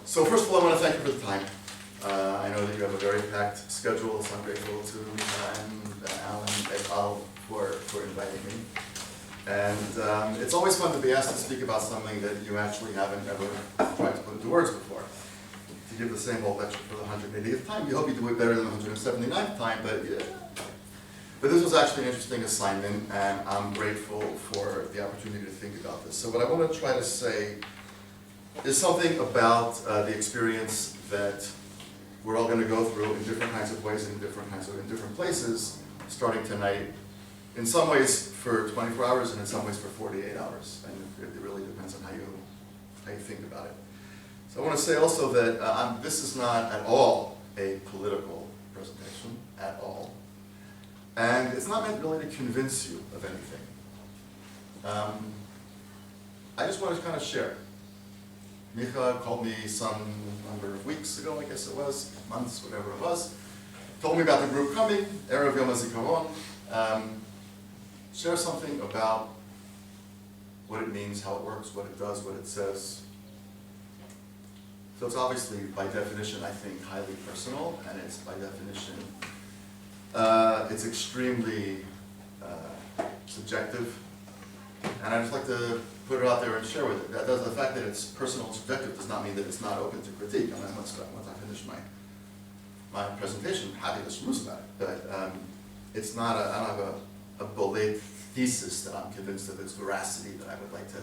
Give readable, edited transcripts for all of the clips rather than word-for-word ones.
So first of all, I want to thank you for the time. I know that you have a very packed schedule, so I'm grateful to Alan and Al for inviting me. And it's always fun to be asked to speak about something that you actually haven't ever tried to put into words before. To give the same old lecture for the 180th time, we hope you do it better than the 179th time, but yeah. But this was actually an interesting assignment, and I'm grateful for the opportunity to think about this. So what I want to try to say is something about the experience that we're all going to go through in different kinds of ways, in different places, starting tonight. In some ways for 24 hours, and in some ways for 48 hours. And it really depends on how you think about it. So I want to say also that this is not at all a political presentation, at all. And it's not meant really to convince you of anything. I just want to kind of share. Micha called me some number of weeks ago, I guess it was, months, whatever it was, told me about the group coming, Erev Yom HaZikaron, share something about what it means, how it works, what it does, what it says. So it's obviously, by definition, I think, highly personal, and it's, by definition, it's extremely subjective. And I just like to put it out there and share with it. The fact that it's personal and subjective does not mean that it's not open to critique. I mean, once I finish my presentation, I'm happy to schmooze about it. But it's not I don't have a bullet thesis that I'm convinced of its veracity that I would like to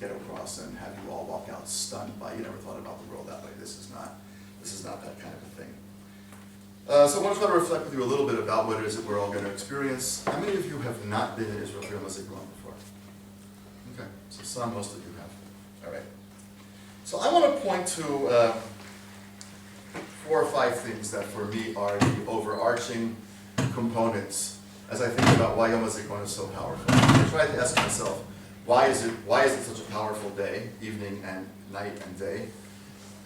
get across and have you all walk out stunned by, you never thought about the world that way. This is not that kind of a thing. So I want to try to reflect with you a little bit about what it is that we're all going to experience. How many of you have not been in Israel for Yom HaZikaron before? Okay, so most of you have. All right. So I want to point to 4 or 5 things that for me are the overarching components as I think about why Yom HaZikaron is so powerful. I tried to ask myself, why is it such a powerful day, evening and night and day?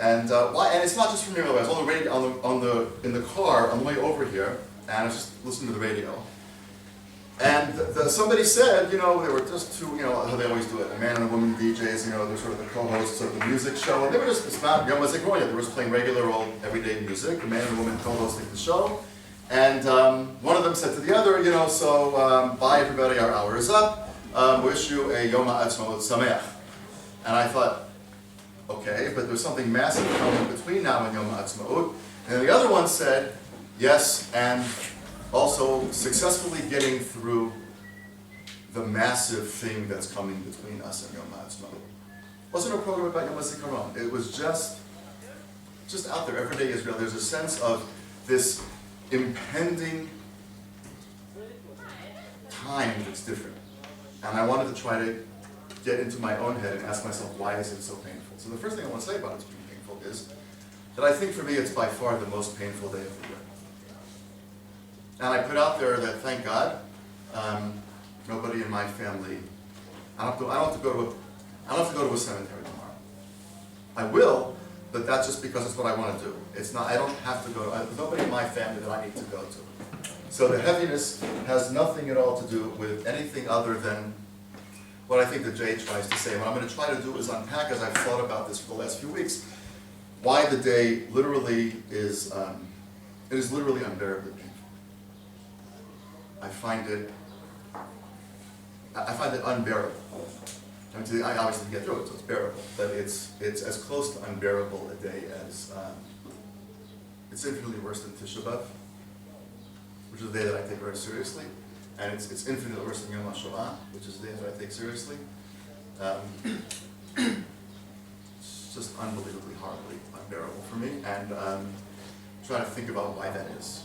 And why? And it's not just for me. I was on the radio, in the car on the way over here, and I was just listening to the radio. And somebody said, they were just 2, how they always do it, a man and a woman DJs, they're sort of the co-hosts of the music show. And they were just, it's not Yom HaZikaron yet, they were just playing regular old everyday music, a man and a woman co-hosting the show. And one of them said to the other, bye everybody, our hour is up. Wish you a Yom HaAtzmaut Sameach. And I thought, okay, but there's something massive coming between now and Yom HaAtzmaut. And the other one said, yes, and also successfully getting through the massive thing that's coming between us and Yom HaAtzmaut. It wasn't a program about Yom HaZikaron. It was just out there, everyday Israel. There's a sense of this impending time that's different. And I wanted to try to get into my own head and ask myself, why is it so painful? So the first thing I want to say about it's being painful is that I think for me it's by far the most painful day of the year. And I put out there that, thank God, nobody in my family, I don't have to go to a cemetery tomorrow. I will, but that's just because it's what I want to do. It's not, I don't have to go, there's nobody in my family that I need to go to. So the heaviness has nothing at all to do with anything other than what I think that Jay tries to say. What I'm going to try to do is unpack, as I've thought about this for the last few weeks, why the day literally is, it is literally unbearably painful. I find it unbearable. I obviously get through it, so it's bearable, but it's as close to unbearable a day as, it's infinitely worse than Tisha B'Av, which is a day that I take very seriously. And it's infinitely worse than Yom HaShoah, which is the day that I take seriously. It's just unbelievably, horribly unbearable for me, and trying to think about why that is.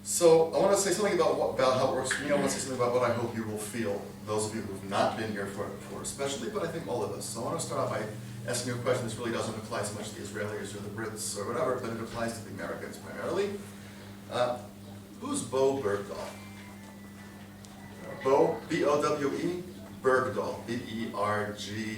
So I want to say something about how it works for me. I want to say something about what I hope you will feel, those of you who have not been here for especially, but I think all of us. So I want to start off by asking you a question. This really doesn't apply so much to the Israelis or the Brits or whatever, but it applies to the Americans primarily. Who's Bo Bergdahl? Bo, B-O-W-E, Bergdahl, B-E-R-G-D-A-H-L.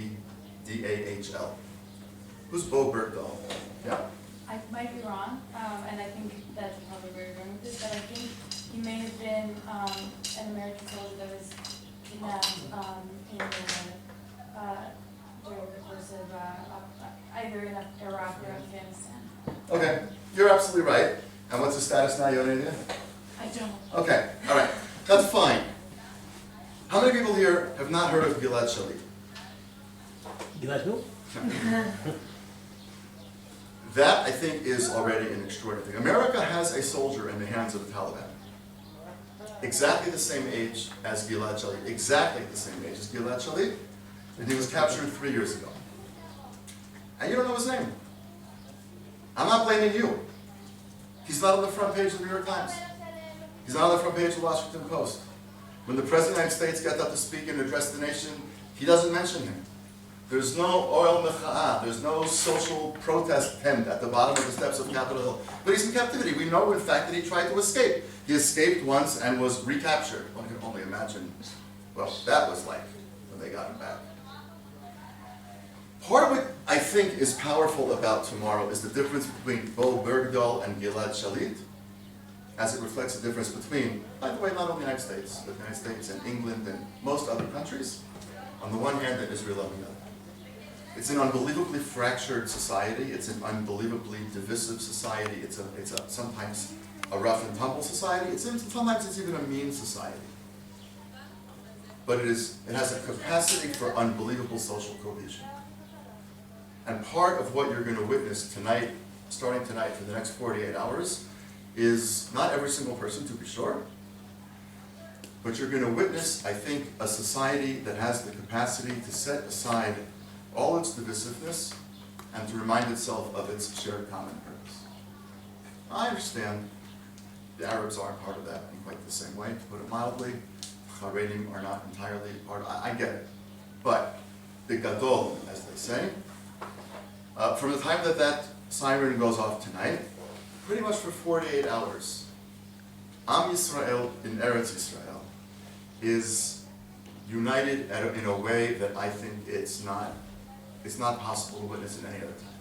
Who's Bo Bergdahl? Yeah? I might be wrong, and I think that's probably where you're going with this, but I think he may have been an American soldier that was kidnapped during the course of either in Iraq or Afghanistan. Okay, you're absolutely right. And what's the status now, you have any idea? I don't. Okay, all right, that's fine. How many people here have not heard of Gilad Shalit? Gilad who? That, I think, is already an extraordinary thing. America has a soldier in the hands of the Taliban. Exactly the same age as Gilad Shalit. Exactly the same age as Gilad Shalit. And he was captured 3 years ago. And you don't know his name. I'm not blaming you. He's not on the front page of the New York Times. He's not on the front page of the Washington Post. When the President of the United States gets up to speak and address the nation, he doesn't mention him. There's no oil mecha'ah, there's no social protest tent at the bottom of the steps of Capitol Hill. But he's in captivity. We know, in fact, that he tried to escape. He escaped once and was recaptured. One can only imagine what that was like when they got him back. Part of what I think is powerful about tomorrow is the difference between Bo Bergdahl and Gilad Shalit, as it reflects the difference between, by the way, not only the United States, but the United States and England and most other countries, on the one hand, and Israel on the other. It's an unbelievably fractured society. It's an unbelievably divisive society. It's a sometimes a rough and tumble society. Sometimes it's even a mean society. But it has a capacity for unbelievable social cohesion. And part of what you're going to witness tonight, starting tonight for the next 48 hours, is not every single person, to be sure, but you're going to witness, I think, a society that has the capacity to set aside all its divisiveness and to remind itself of its shared common purpose. I understand the Arabs aren't part of that in quite the same way, to put it mildly. Haredim are not entirely part of it. I get it. But the Gadol, as they say, from the time that that siren goes off tonight, pretty much for 48 hours, Am Yisrael in Eretz Yisrael is united in a way that I think it's not possible to witness in any other time.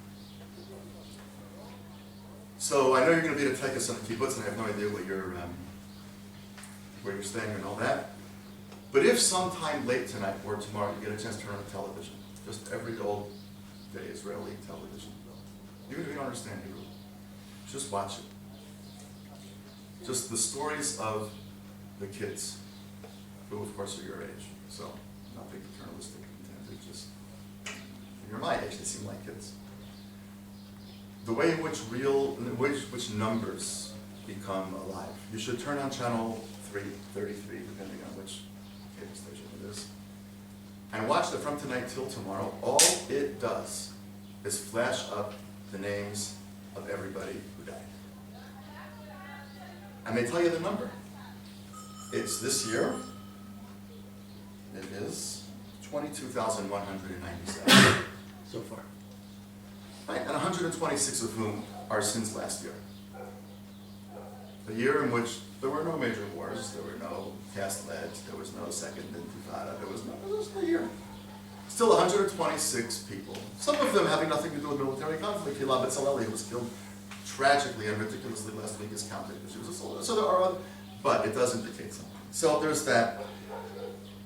So I know you're going to be at a Tekes on the kibbutz, and I have no idea where you're staying and all that. But if sometime late tonight or tomorrow you get a chance to turn on the television, just every old day Israeli television, even if you don't understand Hebrew, just watch it. Just the stories of the kids, who of course are your age, so not being paternalistic intended, just when you're my age, they seem like kids. The way in which which numbers become alive. You should turn on channel 333, depending on which cable station it is, and watch that from tonight till tomorrow. All it does is flash up the names of everybody who died. And they tell you the number. It's this year, it is 22,197. So far. Right, and 126 of whom are since last year. A year in which there were no major wars, there were no cast leads, there was no second intifada, it was a year. Still 126 people, some of them having nothing to do with military conflict. Hila Betzaleli, who was killed tragically and ridiculously last week, is counted because she was a soldier. So there are other, but it does indicate something. So there's that.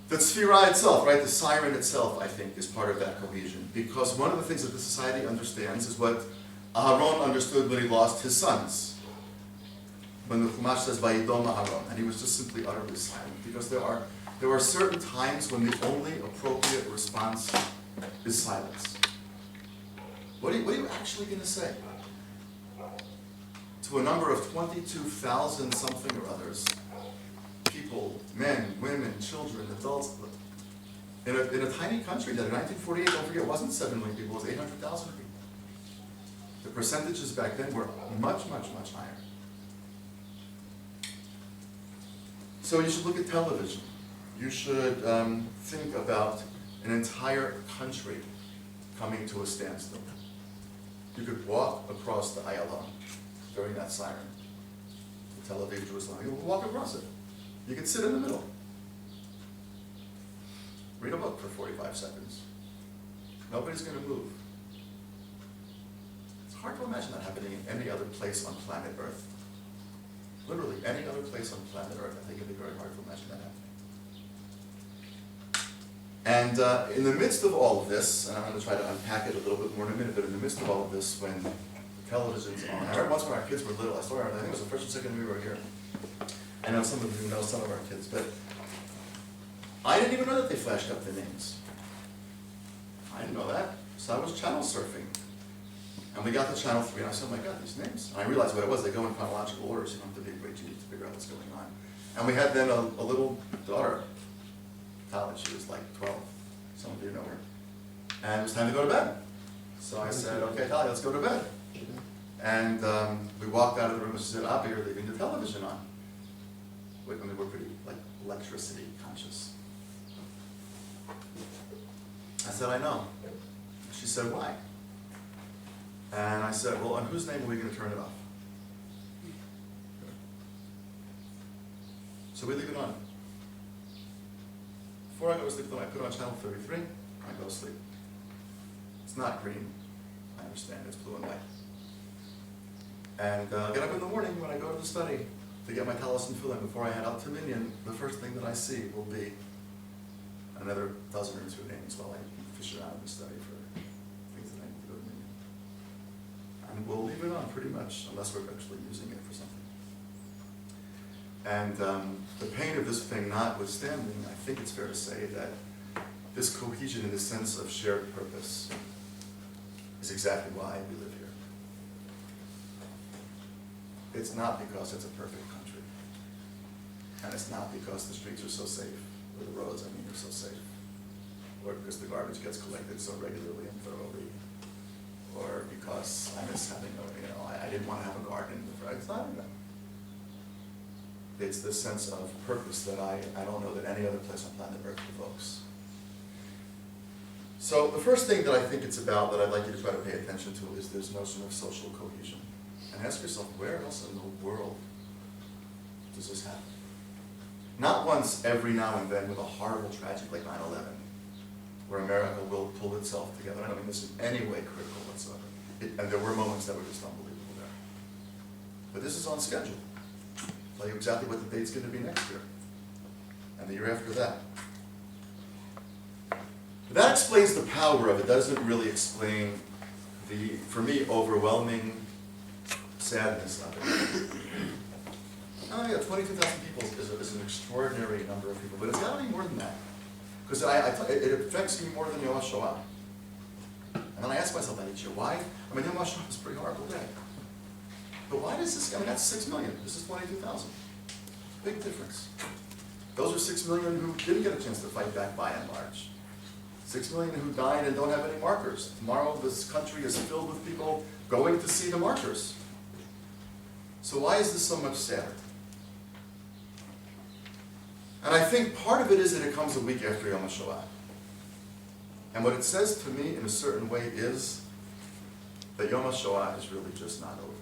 The tzfira itself, right, the siren itself, I think, is part of that cohesion. Because one of the things that the society understands is what Aharon understood when he lost his sons. When the Chumash says, Vayidom Aharon, and he was just simply utterly silent. Because there are certain times when the only appropriate response is silence. What are you actually going to say to a number of 22,000 something or others? People, men, women, children, adults, in a tiny country that in 1948, don't forget, wasn't 7 million people, it was 800,000 people. The percentages back then were much, much, much higher. So you should look at television. You should think about an entire country coming to a standstill. You could walk across the Ayalon during that siren, to Tel Aviv, Jerusalem. You could walk across it. You could sit in the middle. Read a book for 45 seconds. Nobody's going to move. It's hard to imagine that happening in any other place on planet Earth. Literally, any other place on planet Earth, I think it'd be very hard to imagine that happening. And in the midst of all of this, and I'm going to try to unpack it a little bit more in a minute, but in the midst of all of this, when the television's on, I remember once when our kids were little, I think it was the first or second we were here. I know some of you know some of our kids, but I didn't even know that they flashed up the names. I didn't know that, so I was channel surfing. And we got to channel 3, and I said, oh my God, these names. And I realized what it was. They go in chronological order, so you don't have to be a great genius to figure out what's going on. And we had then a little daughter, Tali, she was like 12. Some of you know her. And it was time to go to bed. So I said, okay, Tali, let's go to bed. And we walked out of the room and she said, Abby, you're leaving the television on. I mean, we're pretty like electricity conscious. I said, I know. She said, why? And I said, well, on whose name are we going to turn it off? So we leave it on. Before I go to sleep, then I put on channel 33, I go to sleep. It's not green, I understand, it's blue and white. And get up in the morning when I go to the study to get my talis and tefillin. Before I head out to Minyan, the first thing that I see will be another dozen or 2 names while I fish around in the study for things that I need to go to Minyan. And we'll leave it on pretty much, unless we're actually using it for something. And the pain of this thing notwithstanding, I think it's fair to say that this cohesion in the sense of shared purpose is exactly why we live here. It's not because it's a perfect country. And it's not because the streets are so safe, or the roads, are so safe. Or because the garbage gets collected so regularly and thoroughly. Or because I miss having I didn't want to have a garden in the front. It's not even that. It's this sense of purpose that I don't know that any other place on planet Earth evokes. So the first thing that I think it's about that I'd like you to try to pay attention to is this notion of social cohesion. And ask yourself, where else in the world does this happen? Not once every now and then with a horrible tragedy like 9/11, where America will pull itself together. I don't mean this in any way critical whatsoever. And there were moments that were just unbelievable there. But this is on schedule. I'll tell you exactly what the date's going to be next year, and the year after that. But that explains the power of it. Doesn't really explain the, for me, overwhelming sadness of it. Oh yeah, 22,000 people is an extraordinary number of people, but it's got to be more than that. Because it affects me more than Yom HaShoah. And then I ask myself, why? I mean, Yom HaShoah is a pretty horrible day. But why does this, that's 6 million. This is 22,000. Big difference. Those are 6 million who didn't get a chance to fight back by and large. 6 million who died and don't have any markers. Tomorrow this country is filled with people going to see the markers. So why is this so much sadder? And I think part of it is that it comes a week after Yom HaShoah. And what it says to me in a certain way is that Yom HaShoah is really just not over.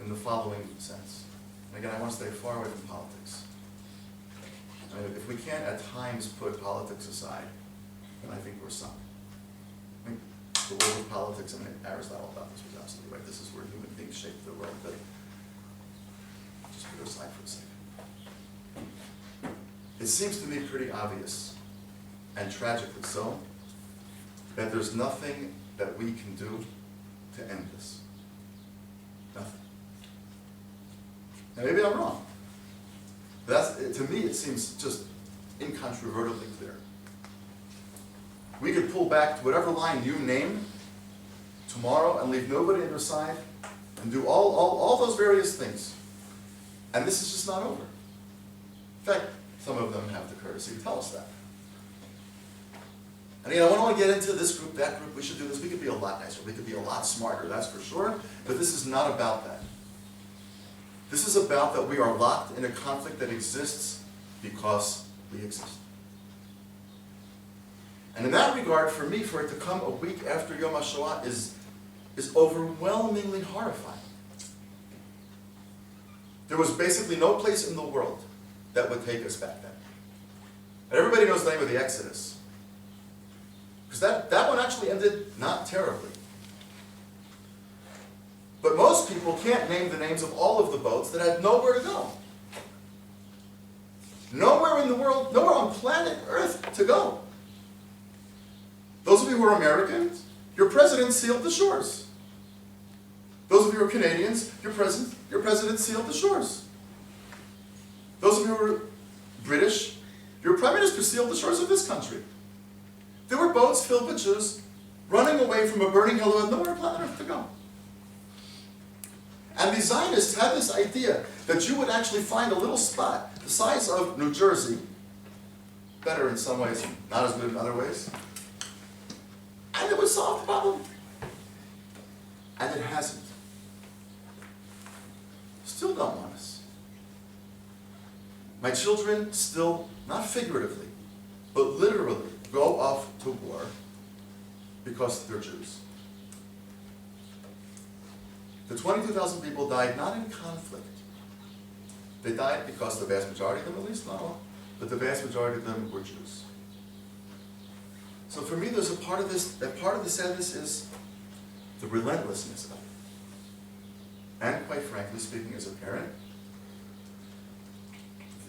In the following sense. And again, I want to stay far away from politics. I mean, if we can't at times put politics aside, then I think we're sunk. I think the world of politics, I mean, Aristotle about this was absolutely right. This is where human beings shape the world, but just put it aside for a second. It seems to me pretty obvious, and tragically so, that there's nothing that we can do to end this. Nothing. And maybe I'm wrong. To me, it seems just incontrovertibly clear. We could pull back to whatever line you name tomorrow and leave nobody on your side and do all those various things. And this is just not over. In fact, some of them have the courtesy to tell us that. And again, I don't want to get into this group, that group, we should do this. We could be a lot nicer. We could be a lot smarter, that's for sure. But this is not about that. This is about that we are locked in a conflict that exists because we exist. And in that regard, for me, for it to come a week after Yom HaShoah is overwhelmingly horrifying. There was basically no place in the world that would take us back then. And everybody knows the name of the Exodus. Because that one actually ended not terribly. But most people can't name the names of all of the boats that had nowhere to go. nowhere in the world, nowhere on planet Earth to go. Those of you who are Americans, your president sealed the shores. Those of you who are Canadians, your president sealed the shores. Those of you who are British, your prime minister sealed the shores of this country. There were boats filled with Jews running away from a burning hell who had nowhere on planet Earth to go. And the Zionists had this idea that you would actually find a little spot the size of New Jersey, better in some ways, not as good in other ways, and it would solve the problem. And it hasn't. Still don't want us. My children still, not figuratively, but literally, go off to war because they're Jews. The 22,000 people died not in conflict. They died because the vast majority of them, at least not all, but the vast majority of them were Jews. So for me, there's a part of this, that part of the sadness is the relentlessness of it. And quite frankly speaking, as a parent,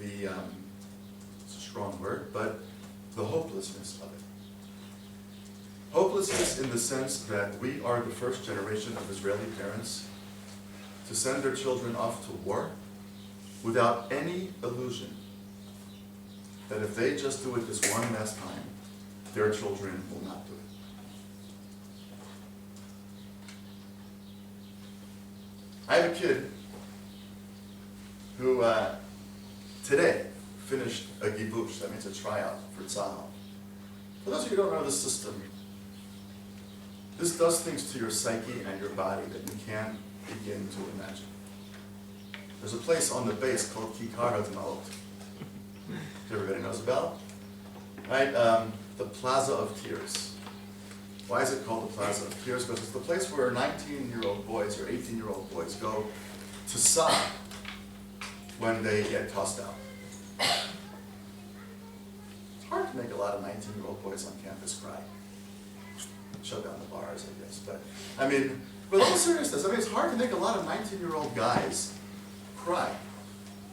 it's a strong word, but the hopelessness of it. Hopelessness in the sense that we are the first generation of Israeli parents to send their children off to war without any illusion that if they just do it this one last time, their children will not do it. I have a kid who today finished a gibush, that means a tryout for Tzahal. For those of you who don't know the system, this does things to your psyche and your body that you can't begin to imagine. There's a place on the base called Kikar HaDmaot. Everybody knows about? Right? The Plaza of Tears. Why is it called the Plaza of Tears? Because it's the place where 19-year-old boys or 18-year-old boys go to sob when they get tossed out. It's hard to make a lot of 19-year-old boys on campus cry. Shut down the bars, I guess. But, I mean, with all seriousness, it's hard to make a lot of 19-year-old guys cry.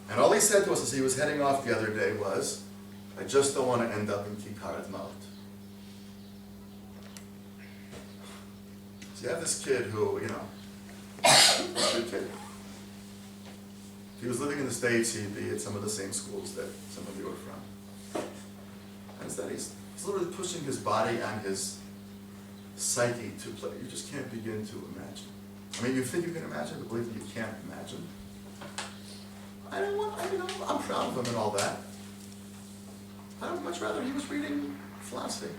And all he said to us as he was heading off the other day was, I just don't want to end up in Kikar HaDmaot. So you have this kid who, you know, a good kid. If he was living in the States, he'd be at some of the same schools that some of you are from. And instead, he's literally pushing his body and his psyche to play. You just can't begin to imagine. I mean, you think you can imagine, but believe me, you can't imagine. I'm proud of him and all that. I would much rather he was reading philosophy.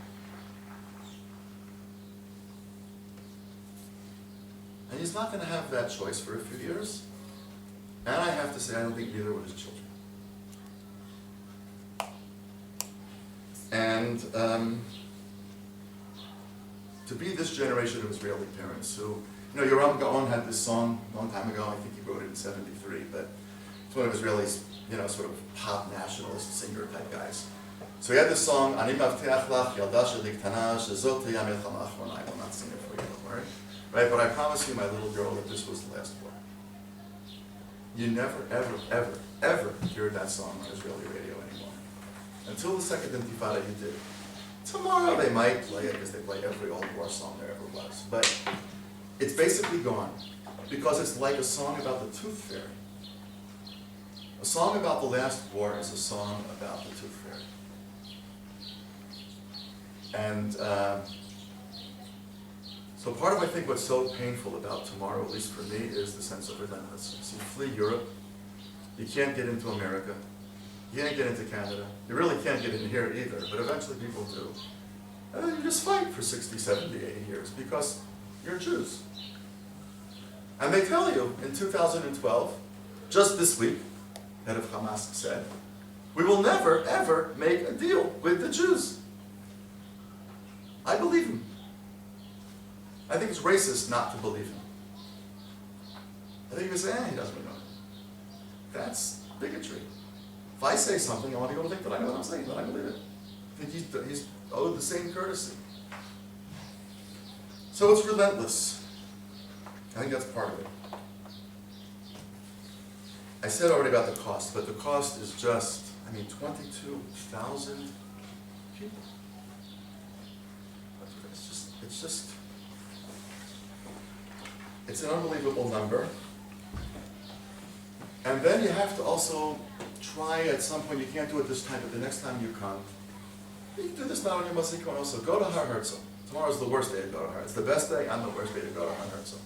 And he's not going to have that choice for a few years. And I have to say, I don't think neither were his children. And to be this generation of Israeli parents who, you know, Yoram Gaon had this song a long time ago. I think he wrote it in '73, but it's one of Israeli's, you know, sort of pop nationalist singer type guys. So he had this song, Ani Mavteach Lach, Yalda Sheli Ktana, Shezot Teyeh Milchama Achrona. I will not sing it for you, don't worry. Right? But I promise you, my little girl, that this was the last war. You never, ever, ever, ever hear that song on Israeli radio anymore. Until the Second Intifada, you did. Tomorrow they might play it, because they play every old war song there ever was. But it's basically gone, because it's like a song about the tooth fairy. A song about the last war is a song about the tooth fairy. And so part of, I think, what's so painful about tomorrow, at least for me, is the sense of relentlessness. You flee Europe, you can't get into America, you can't get into Canada, you really can't get in here either, but eventually people do. And then you just fight for 60, 70, 80 years because you're Jews. And they tell you in 2012, just this week, head of Hamas said, we will never, ever make a deal with the Jews. I believe him. I think it's racist not to believe him. I think you say, he doesn't know. That's bigotry. If I say something, I want people to think that I know what I'm saying, that I believe it. I think he's owed the same courtesy. So it's relentless. I think that's part of it. I said already about the cost, but the cost is just, I mean, 22,000 people. It's an unbelievable number. And then you have to also try at some point, you can't do it this time, but the next time you come, you can do this now on Yom HaZikaron also. Go to Har Herzl. Tomorrow's the worst day to go to Har. It's the best day and the worst day to go to Har Herzl.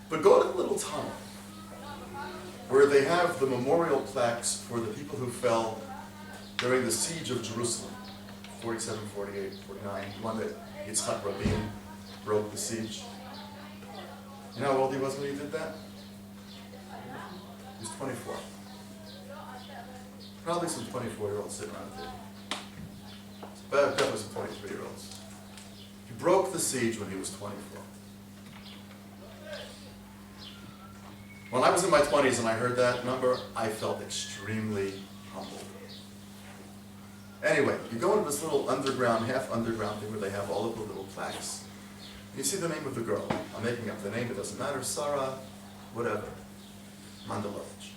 But go to the little tunnel where they have the memorial plaques for the people who fell during the siege of Jerusalem, 47, 48, 49, the one that Yitzhak Rabin broke the siege. You know how old he was when he did that? He was 24. Probably some 24-year-olds sitting around the table. But definitely some 23-year-olds. He broke the siege when he was 24. When I was in my 20s and I heard that number, I felt extremely humbled. Anyway, you go into this little underground, half underground thing where they have all of the little plaques. And you see the name of the girl. I'm making up the name, it doesn't matter. Sarah, whatever. Mandelovich.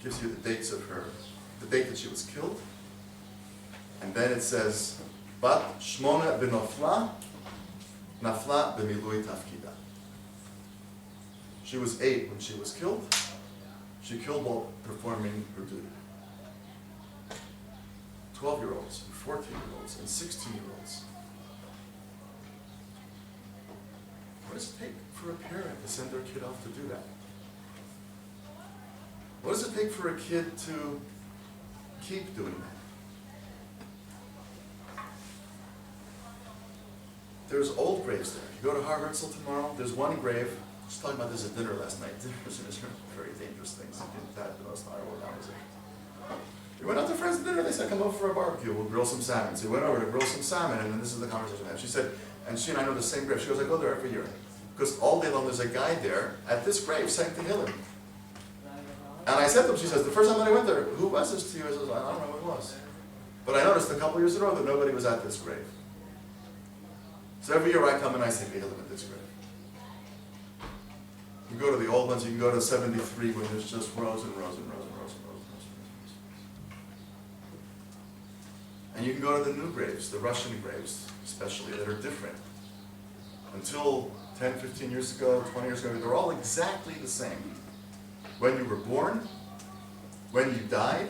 Gives you the dates of her, the date that she was killed. And then it says, Bat Shmona B'Nofla, Nafla B'Milui Tafkida. She was 8 when she was killed. She killed while performing her duty. 12-year-olds, 14-year-olds, and 16-year-olds. What does it take for a parent to send their kid off to do that? What does it take for a kid to keep doing that? There's old graves there. You go to Har Herzl tomorrow, there's one grave. I was talking about this at dinner last night. Dinner's very dangerous things. That's the most horrible conversation. We went out to friends at dinner, they said, come over for a barbecue, we'll grill some salmon. So we went over to grill some salmon, and then this is the conversation we had. She said, and she and I know the same grave. She goes, I go there every year. Because all day long there's a guy there at this grave saying Tehillim. And I said to him, she says, the first time that I went there, who was this to you? I said, I don't know who it was. But I noticed a couple years in a row that nobody was at this grave. So every year I come and I say Tehillim at this grave. You go to the old ones, you can go to 73 when there's just rows and rows and rows and rows and rows and rows and rows. And you can go to the new graves, the Russian graves especially, that are different. Until 10, 15 years ago, 20 years ago, they're all exactly the same. When you were born, when you died,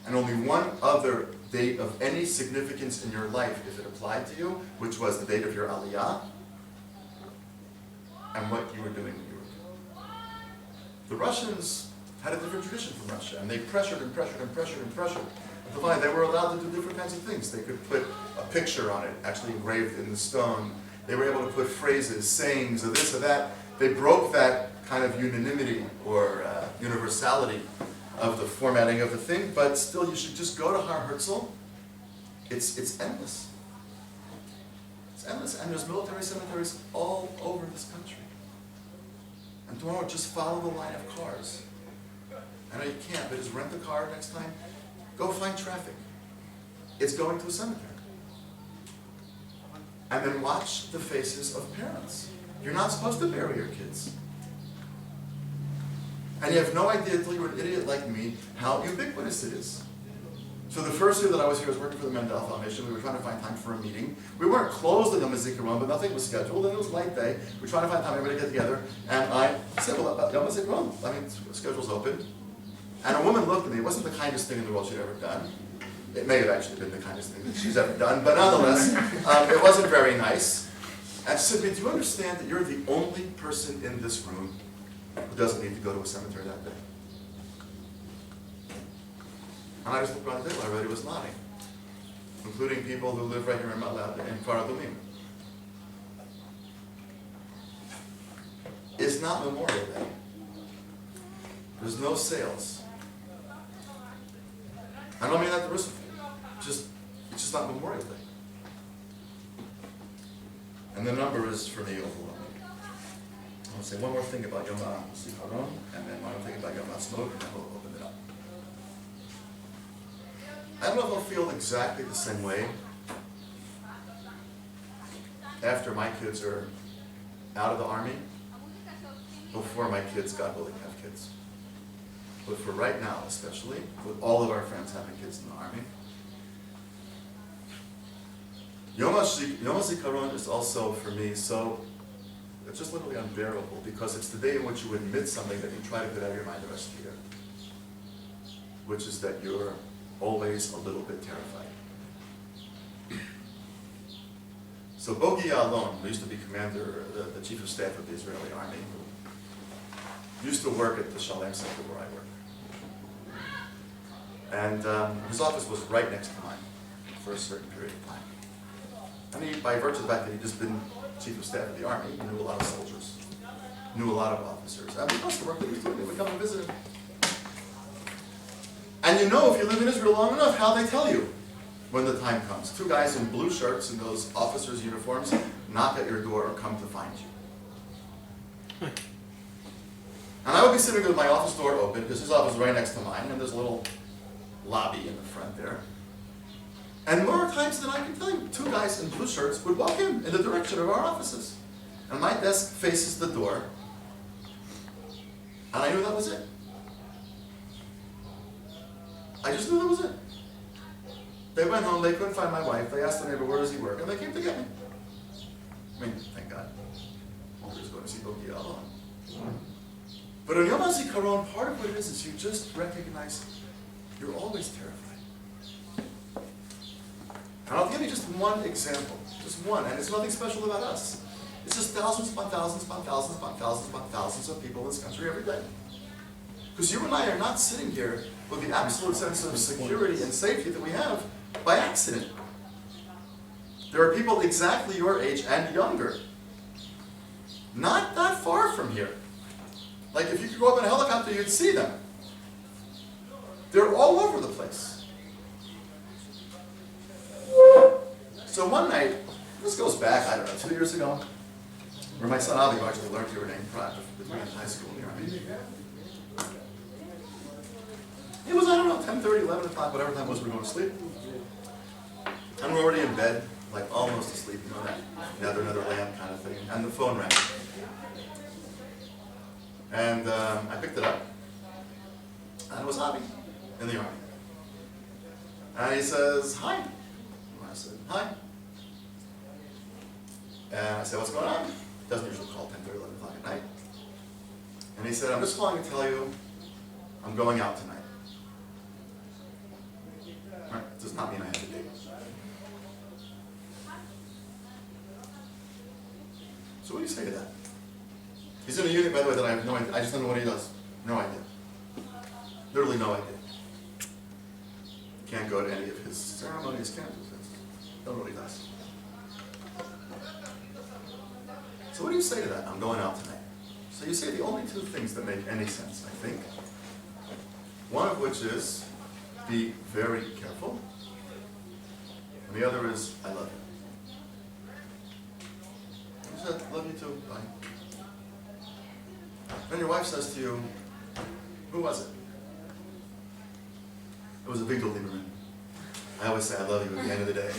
and only one other date of any significance in your life, if it applied to you, which was the date of your aliyah, and what you were doing when you were born. The Russians had a different tradition from Russia, and they pressured and pressured and pressured and pressured. To find they were allowed to do different kinds of things. They could put a picture on it, actually engraved in the stone. They were able to put phrases, sayings, or this or that. They broke that kind of unanimity or universality of the formatting of the thing, but still you should just go to Har Herzl. It's endless. It's endless, and there's military cemeteries all over this country. And tomorrow, just follow the line of cars. I know you can't, but just rent a car next time. Go find traffic. It's going to a cemetery. And then watch the faces of parents. You're not supposed to bury your kids. And you have no idea, until you're an idiot like me, how ubiquitous it is. So the first year that I was here, I was working for the Mendel Foundation. We were trying to find time for a meeting. We weren't closed at Yom HaZikaron, but nothing was scheduled, and it was light day. We were trying to find time, everybody to get together. And I said, well, about Yom HaZikaron, I mean, the schedule's open. And a woman looked at me. It wasn't the kindest thing in the world she'd ever done. It may have actually been the kindest thing that she's ever done, but nonetheless, it wasn't very nice. And she said to me, do you understand that you're the only person in this room who doesn't need to go to a cemetery that day? And I just looked around the table, everybody was nodding, including people who live right here in Malad, in Kfar Adumim. It's not Memorial Day. There's no sales. I don't mean that derisively. It's just not Memorial Day. And the number is, for me, overwhelming. I want to say one more thing about Yom HaZikaron, and then one more thing about Yom HaSmok, and then we'll open it up. I don't know if I'll feel exactly the same way after my kids are out of the army, before my kids, God willing, have kids. but for right now especially, with all of our friends having kids in the army, Yom HaZikaron is also, for me, so, it's just literally unbearable, because it's the day in which you admit something that you try to put out of your mind the rest of the year, which is that you're always a little bit terrified. So Bogi Ya'alon, who used to be commander, the chief of staff of the Israeli army, used to work at the Shalem Center where I work. And his office was right next to mine for a certain period of time. And he, by virtue of the fact that he'd just been chief of staff of the army, he knew a lot of soldiers, knew a lot of officers. And because the work that he was doing, they would come and visit him. And you know, if you live in Israel long enough, how they tell you when the time comes. Two guys in blue shirts in those officers' uniforms knock at your door or come to find you. And I would be sitting with my office door open, because his office is right next to mine, and there's a little lobby in the front there. And more times than I can tell you, two guys in blue shirts would walk in the direction of our offices. And my desk faces the door, and I knew that was it. I just knew that was it. They went home, they couldn't find my wife, they asked the neighbor, where does he work? And they came to get me. I mean, thank God. I was going to see Bogi Ya'alon. But on Yom HaZikaron, part of what it is you just recognize you're always terrified. And I'll give you just one example, just one, and it's nothing special about us. It's just thousands upon thousands upon thousands upon thousands upon thousands of people in this country every day. Because you and I are not sitting here with the absolute sense of security and safety that we have by accident. There are people exactly your age and younger, not that far from here. Like if you could go up in a helicopter, you'd see them. They're all over the place. So one night, this goes back, I don't know, 2 years ago, where my son Avi actually learned your name between high school and the army. It was, I don't know, 10:30, 11 o'clock, whatever time it was we were going to sleep. And we're already in bed, like almost asleep, you know, that another lamp kind of thing. And the phone rang. And I picked it up. And it was Avi in the army. And he says, hi. And I said, hi. And I said, what's going on? He doesn't usually call 10:30, 11 o'clock at night. And he said, I'm just calling to tell you I'm going out tonight. Right? It does not mean I have a date. So what do you say to that? He's in a unit, by the way, that I have no idea. I just don't know what he does. No idea. Literally no idea. Can't go to any of his ceremonies, can't do this. Don't know what he does. So what do you say to that? I'm going out tonight. So you say the only two things that make any sense, I think. One of which is, be very careful. And the other is, I love you. You said, love you too, bye. Then your wife says to you, who was it? It was a big Lieberman. I always say I love you at the end of the day.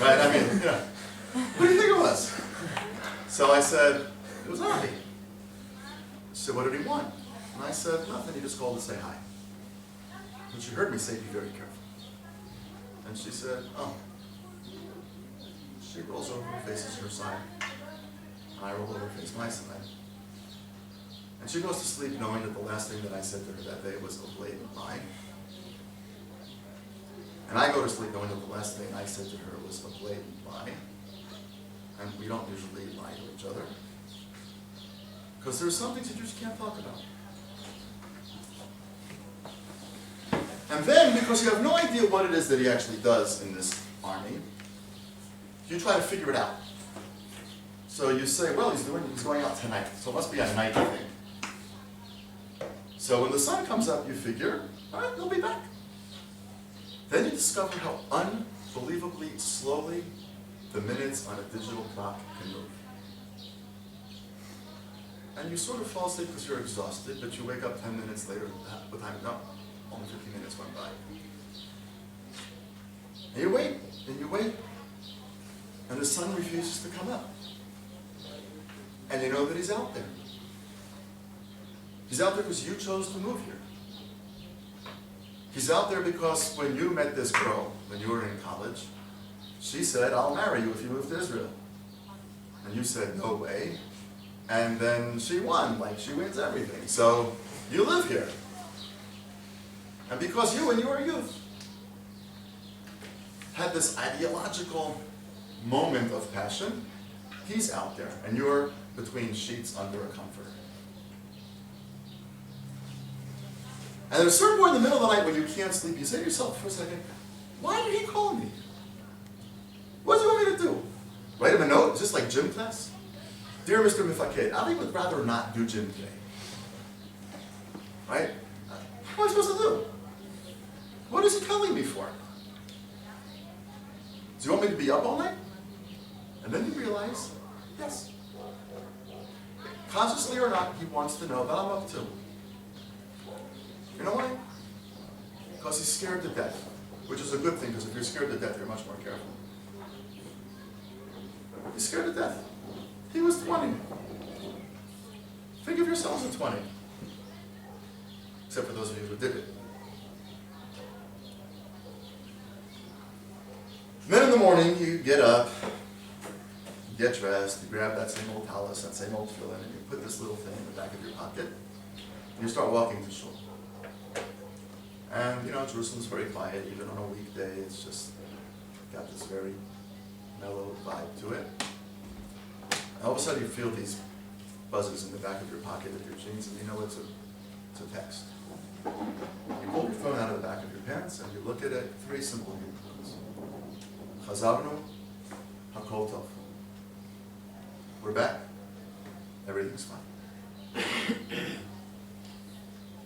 Right? I mean, yeah. Who do you think it was? So I said, it was Avi. She said, what did he want? And I said, nothing, he just called to say hi. And she heard me say, be very careful. And she said, oh. She rolls over and faces her side. I roll over and face my side. And she goes to sleep knowing that the last thing that I said to her that day was a blatant lie. And I go to sleep knowing that the last thing I said to her was a blatant lie. And we don't usually lie to each other. Because there's some things you just can't talk about. And then, because you have no idea what it is that he actually does in this army, you try to figure it out. So you say, well, he's going out tonight, so it must be a night thing. So when the sun comes up, you figure, all right, he'll be back. Then you discover how unbelievably slowly the minutes on a digital clock can move. And you sort of fall asleep because you're exhausted, but you wake up 10 minutes later, what time? No, only 15 minutes went by. And you wait, and you wait, and the sun refuses to come up. And you know that he's out there. He's out there because you chose to move here. He's out there because when you met this girl, when you were in college, she said, I'll marry you if you move to Israel. And you said, no way. And then she won, like she wins everything. So you live here. And because you, when you were a youth, had this ideological moment of passion, he's out there, and you're between sheets under a comforter. And at a certain point in the middle of the night when you can't sleep, you say to yourself for a second, why did he call me? What does he want me to do? Write him a note, just like gym class? Dear Mr. Mifaked, I would rather not do gym today. Right? What am I supposed to do? What is he calling me for? Do you want me to be up all night? And then you realize, yes. Consciously or not, he wants to know that I'm up too. You know why? Because he's scared to death, which is a good thing, because if you're scared to death, you're much more careful. He's scared to death. He was 20. Think of yourselves at 20. Except for those of you who did it. Then in the morning, you get up, you get dressed, you grab that same old talus, that same old tefillin, and you put this little thing in the back of your pocket, and you start walking to shul. And, you know, Jerusalem's very quiet, even on a weekday. It's just got this very mellow vibe to it. And all of a sudden, you feel these buzzes in the back of your pocket of your jeans, and you know it's a text. You pull your phone out of the back of your pants, and you look at it, 3 simple words. Chazarnu, hakol tov. We're back. Everything's fine.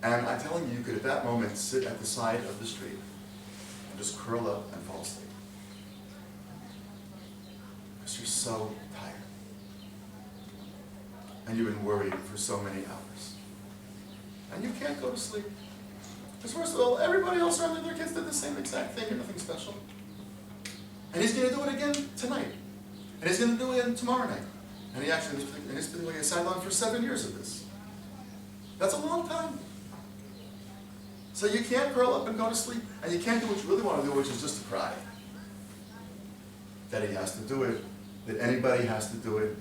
And I'm telling you, you could at that moment sit at the side of the street and just curl up and fall asleep. Because you're so tired. And you've been worried for so many hours. And you can't go to sleep. Because first of all, everybody else around their kids did the same exact thing and nothing special. And he's going to do it again tonight. And he's going to do it again tomorrow night. And he actually, and he's been like a sideline for 7 years of this. That's a long time. So you can't curl up and go to sleep, and you can't do what you really want to do, which is just to cry. That he has to do it, that anybody has to do it,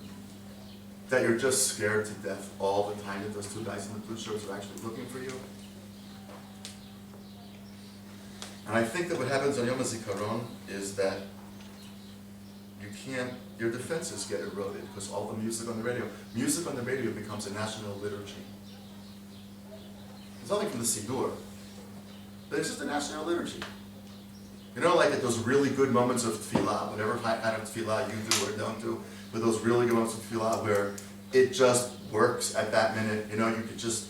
that you're just scared to death all the time that those 2 guys in the blue shirts are actually looking for you. And I think that what happens on Yom HaZikaron is that you can't, your defenses get eroded because all the music on the radio becomes a national liturgy. It's nothing from the Siddur, but it's just a national liturgy. You know, like at those really good moments of tefillah, whatever kind of tefillah you do or don't do, but those really good moments of tefillah where it just works at that minute. You know, you could just,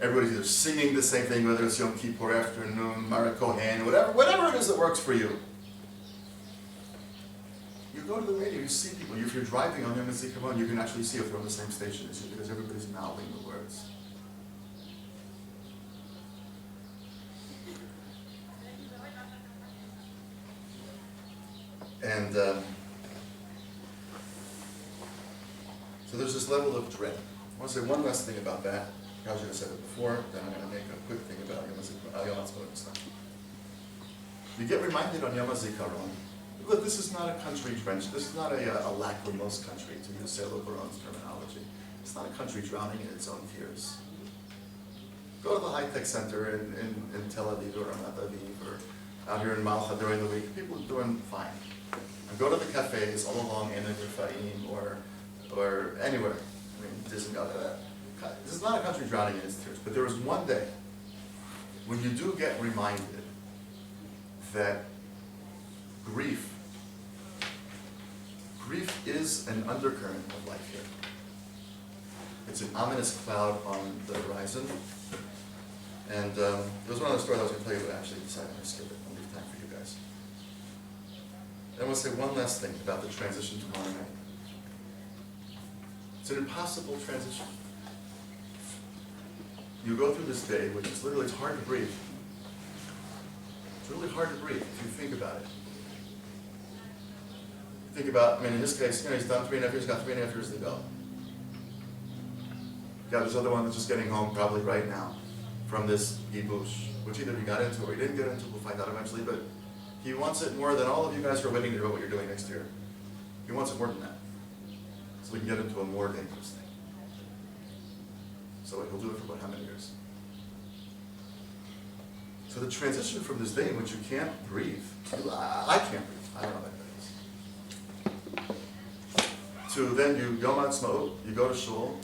everybody's either singing the same thing, whether it's Yom Kippur afternoon, Mara Kohen, whatever it is that works for you. You go to the radio, you see people. If you're driving on Yom HaZikaron, you can actually see if they're on the same station as you because everybody's mouthing the words. And so there's this level of dread. I want to say one last thing about that. I should have said it before, then I'm going to make a quick thing about Yom HaZikaron. You get reminded on Yom HaZikaron, look, this is not a country drenched, this is not a lachrymose country, to use Selo Baron's terminology. It's not a country drowning in its own tears. Go to the high-tech center in Tel Aviv or Ramat Aviv or out here in Malcha during the week. People are doing fine. And go to the cafes all along in Refaim or anywhere. I mean, this is not a country drowning in its tears. But there is one day when you do get reminded that grief is an undercurrent of life here. It's an ominous cloud on the horizon. And there was one other story I was going to tell you, but I actually decided to skip it. I'll leave time for you guys. And I want to say one last thing about the transition tomorrow night. It's an impossible transition. You go through this day, which is literally, it's hard to breathe. It's really hard to breathe if you think about it. You think about, I mean, in his case, you know, he's done 3.5 years, got 3.5 years to go. Got this other one that's just getting home probably right now. from this gibush, which either he got into or he didn't get into, we'll find out eventually, but he wants it more than all of you guys who are waiting to hear about what you're doing next year. He wants it more than that. So we can get into a more dangerous thing. So he'll do it for about how many years? So the transition from this day in which you can't breathe, I can't breathe, I don't know what that is, to then you Yom HaZikaron, you go to shul,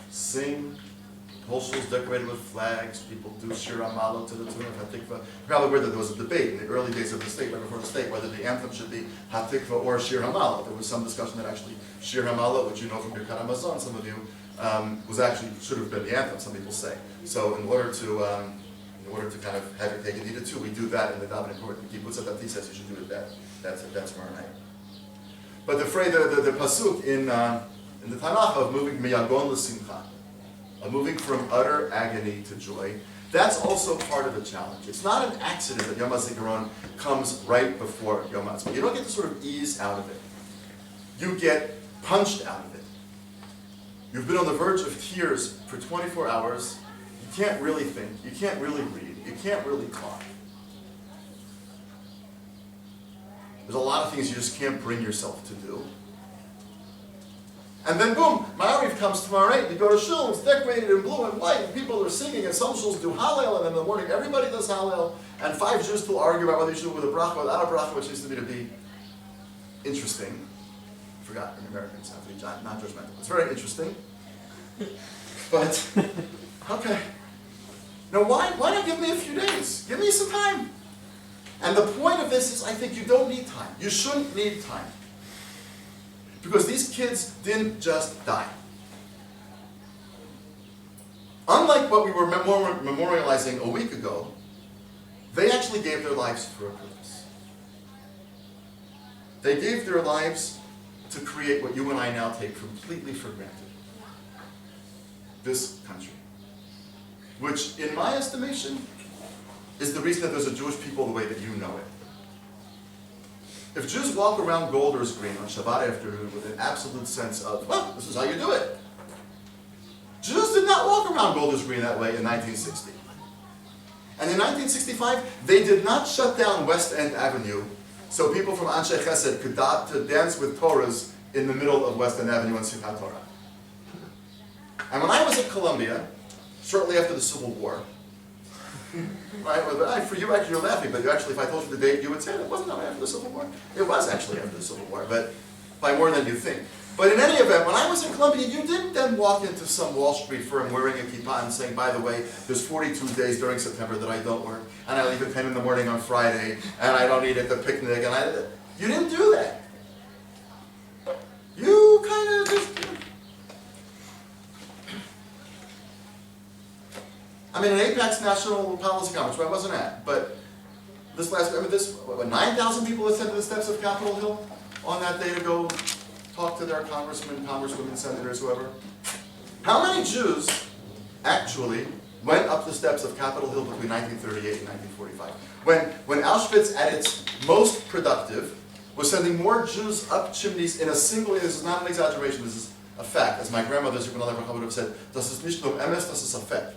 sing, the whole shul's decorated with flags, people do Shir HaMalot to the tune of Hatikva. You're probably aware that there was a debate in the early days of the state, right before the state, whether the anthem should be Hatikva or Shir HaMalot. There was some discussion that actually Shir HaMalot, which you know from Birkat HaMazon, some of you, was actually, should have been the anthem, some people say. So in order to kind of have your cake and eat it too, we do that in the davening court. The kibbutz Adati says you should do it that's tomorrow night. But the phrase, the pasuk in the Tanakh of moving miyagon l'simcha, of moving from utter agony to joy, that's also part of the challenge. It's not an accident that Yom HaZikaron comes right before Yom HaZikaron. You don't get to sort of ease out of it. You get punched out of it. You've been on the verge of tears for 24 hours. You can't really think. You can't really read. You can't really talk. There's a lot of things you just can't bring yourself to do. And then boom, Ma'ariv comes tomorrow night, you go to shul, it's decorated in blue and white, and people are singing, and some shuls do Hallel, and then in the morning everybody does Hallel, and 5 Jews still argue about whether you should do it with a bracha or without a bracha, which seems to me to be interesting. I forgot, Americans have to be not judgmental. It's very interesting. But, okay. Now why not give me a few days? Give me some time. And the point of this is, I think you don't need time. You shouldn't need time. Because these kids didn't just die. Unlike what we were memorializing a week ago, they actually gave their lives for a purpose. They gave their lives to create what you and I now take completely for granted. This country. Which, in my estimation, is the reason that there's a Jewish people the way that you know it. If Jews walk around Golders Green on Shabbat afternoon with an absolute sense of, well, this is how you do it. Jews did not walk around Golders Green that way in 1960. And in 1965, they did not shut down West End Avenue so people from Anshe Chesed could dance with Torahs in the middle of West End Avenue on Simchat Torah. And when I was at Columbia, shortly after the Civil War, right? For you, actually, you're laughing, but actually, if I told you the date, you would say it wasn't after the Civil War. It was actually after the Civil War, but by more than you think. But in any event, when I was in Columbia, you didn't then walk into some Wall Street firm wearing a kippah and saying, by the way, there's 42 days during September that I don't work, and I leave at 10 in the morning on Friday, and I don't eat at the picnic, and you didn't do that. You kind of just... I mean, in AIPAC's National Policy Conference, where I wasn't at, but this last, 9,000 people ascended the steps of Capitol Hill on that day to go talk to their congressmen, congresswomen, senators, whoever. How many Jews actually went up the steps of Capitol Hill between 1938 and 1945? When Auschwitz, at its most productive, was sending more Jews up chimneys in a single year. This is not an exaggeration, this is a fact. As my grandmother would have said, das ist nicht nur emes, das ist a fact.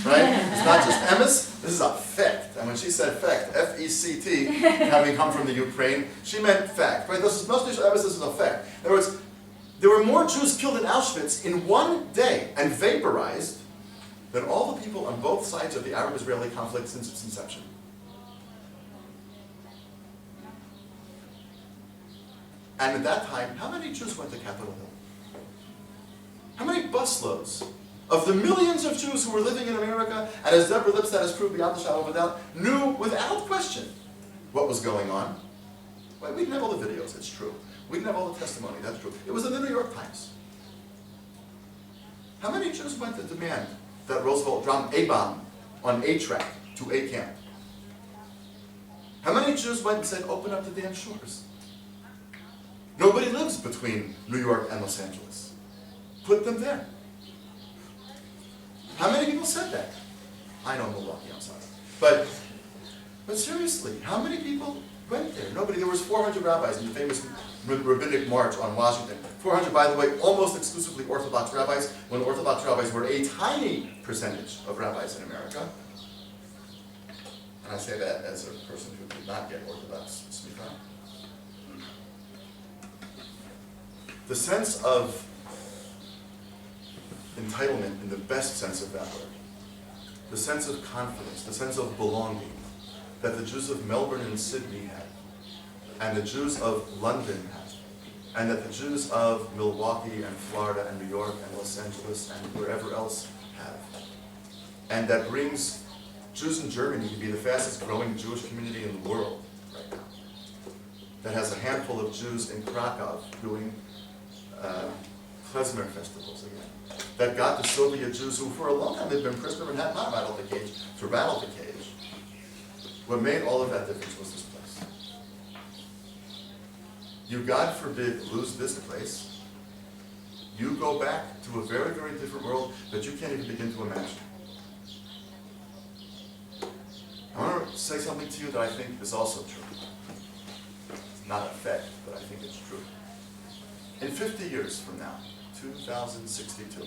Right? It's not just emes, this is a fact. And when she said fact, F-E-C-T, having come from the Ukraine, she meant fact. Right? Das ist nicht emes, this is a fact. In other words, there were more Jews killed in Auschwitz in one day and vaporized than all the people on both sides of the Arab-Israeli conflict since its inception. And at that time, how many Jews went to Capitol Hill? How many busloads of the millions of Jews who were living in America, and as Deborah Lipstadt has proved beyond the shadow of a doubt, knew without question what was going on? Well, we didn't have all the videos, it's true. We didn't have all the testimony, that's true. It was in the New York Times. How many Jews went to demand that Roosevelt drop a bomb on a track to a camp? How many Jews went and said, open up the damn shores? Nobody lives between New York and Los Angeles. Put them there. How many people said that? I know Milwaukee, I'm sorry. But seriously, how many people went there. Nobody. There was 400 rabbis in the famous rabbinic march on Washington. 400, by the way, almost exclusively Orthodox rabbis, when Orthodox rabbis were a tiny percentage of rabbis in America. And I say that as a person who did not get Orthodox smicha. The sense of entitlement in the best sense of that word, the sense of confidence, the sense of belonging that the Jews of Melbourne and Sydney had, and the Jews of London had, and that the Jews of Milwaukee and Florida and New York and Los Angeles and wherever else have, and that brings Jews in Germany to be the fastest growing Jewish community in the world right now, that has a handful of Jews in Krakow doing klezmer festivals again, that got the Soviet Jews who for a long time had been prisoner and had not rattled the cage to rattle the cage. What made all of that difference was this place. You, God forbid, lose this place, you go back to a very, very different world that you can't even begin to imagine. I want to say something to you that I think is also true. It's not a fact, but I think it's true. In 50 years from now, 2062,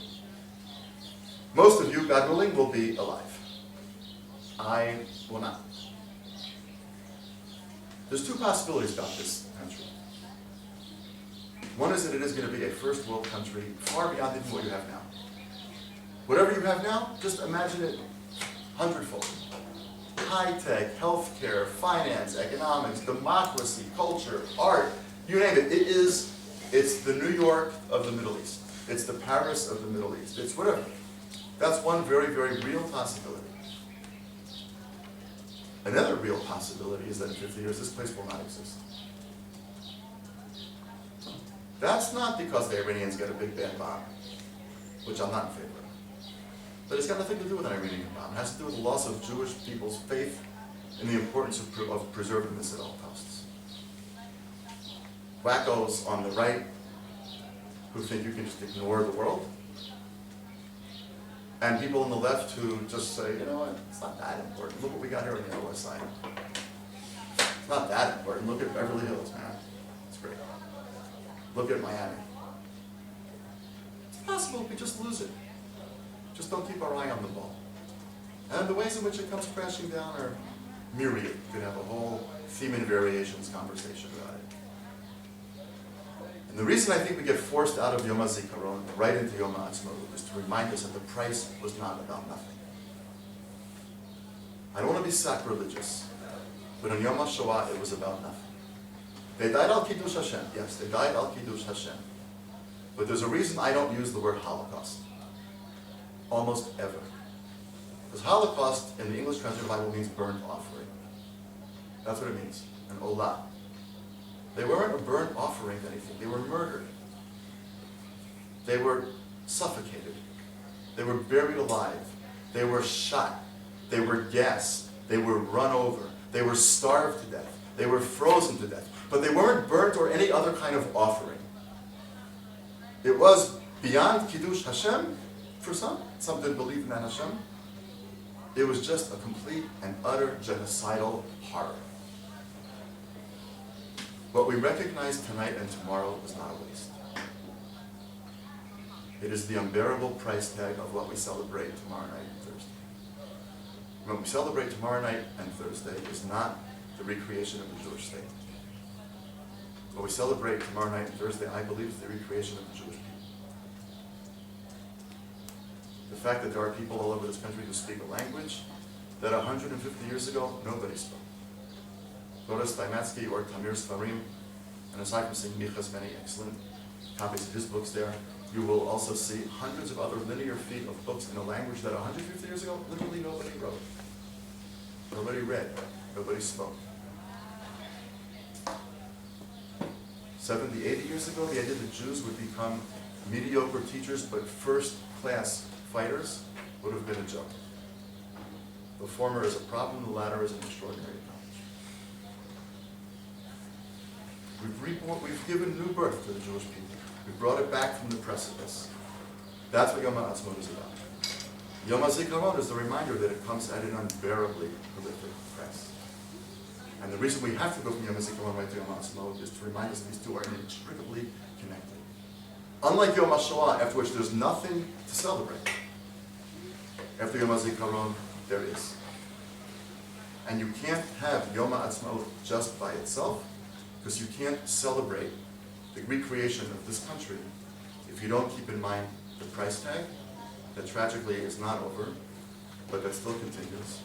most of you, God willing, will be alive. I will not. There's two possibilities about this country. One is that it is going to be a first world country far beyond even what you have now. Whatever you have now, just imagine it 100-fold. High-tech, healthcare, finance, economics, democracy, culture, art, you name it. It's the New York of the Middle East. It's the Paris of the Middle East. It's whatever. That's one very, very real possibility. Another real possibility is that in 50 years, this place will not exist. That's not because the Iranians get a big bad bomb, which I'm not in favor of. But it's got nothing to do with an Iranian bomb. It has to do with the loss of Jewish people's faith in the importance of preserving this at all costs. Wackos on the right who think you can just ignore the world, and people on the left who just say, you know what, it's not that important. Look what we got here on the West Side. It's not that important. Look at Beverly Hills, man. It's great. Look at Miami. It's possible we just lose it. Just don't keep our eye on the ball. And the ways in which it comes crashing down are myriad. You could have a whole theme and variations conversation about it. And the reason I think we get forced out of Yom HaZikaron right into Yom HaAtzmaut is to remind us that the price was not about nothing. I don't want to be sacrilegious, but in Yom HaShoah it was about nothing. They died al Kiddush Hashem. Yes, they died al Kiddush Hashem. But there's a reason I don't use the word Holocaust. Almost ever. Because Holocaust in the English translation of the Bible means burnt offering. That's what it means, an olah. They weren't a burnt offering to anything. They were murdered. They were suffocated. They were buried alive. They were shot. They were gassed. They were run over. They were starved to death. They were frozen to death. But they weren't burnt or any other kind of offering. It was beyond Kiddush Hashem for some. Some didn't believe in that Hashem. It was just a complete and utter genocidal horror. What we recognize tonight and tomorrow is not a waste. It is the unbearable price tag of what we celebrate tomorrow night and Thursday. What we celebrate tomorrow night and Thursday is not the recreation of the Jewish state. What we celebrate tomorrow night and Thursday, I believe, is the recreation of the Jewish people. The fact that there are people all over this country who speak a language that 150 years ago, nobody spoke. Go to Steinmatsky or Tamir Svarim, and aside from seeing Micha's many excellent copies of his books there, you will also see hundreds of other linear feet of books in a language that 150 years ago, literally nobody wrote. Nobody read. Nobody spoke. 70, 80 years ago, the idea that Jews would become mediocre teachers but first-class fighters would have been a joke. The former is a problem, the latter is an extraordinary accomplishment. We've given new birth to the Jewish people. We've brought it back from the precipice. That's what Yom HaAtzmaut is about. Yom HaZikaron is the reminder that it comes at an unbearably horrific price. And the reason we have to go from Yom HaZikaron right to Yom HaAtzmaut is to remind us these two are inextricably connected. Unlike Yom HaShoah, after which there's nothing to celebrate, after Yom HaZikaron, there is. And you can't have Yom HaAtzmaut just by itself, because you can't celebrate the recreation of this country if you don't keep in mind the price tag that tragically is not over, but that still continues.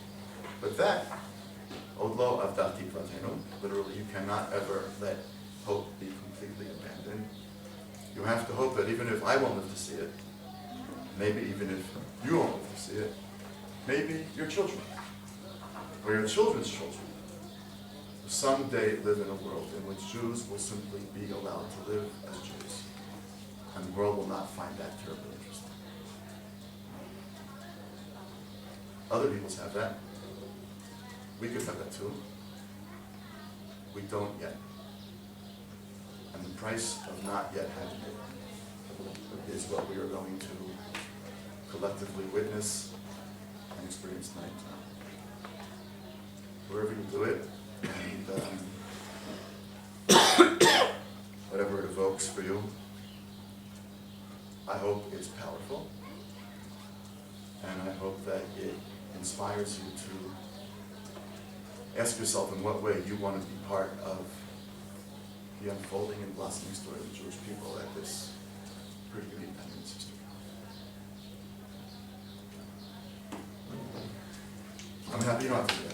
But that, Od lo avdal tikvatenu, literally you cannot ever let hope be completely abandoned. You have to hope that even if I won't live to see it, maybe even if you won't live to see it, maybe your children, or your children's children, will someday live in a world in which Jews will simply be allowed to live as Jews. And the world will not find that terribly interesting. Other peoples have that. We could have that too. We don't yet. And the price of not yet having it is what we are going to collectively witness and experience tonight. Wherever you do it, and whatever it evokes for you, I hope is powerful, and I hope that it inspires you to ask yourself in what way you want to be part of the unfolding and blossoming story of the Jewish people at this pretty unique time in its history. I'm happy you don't have to do that.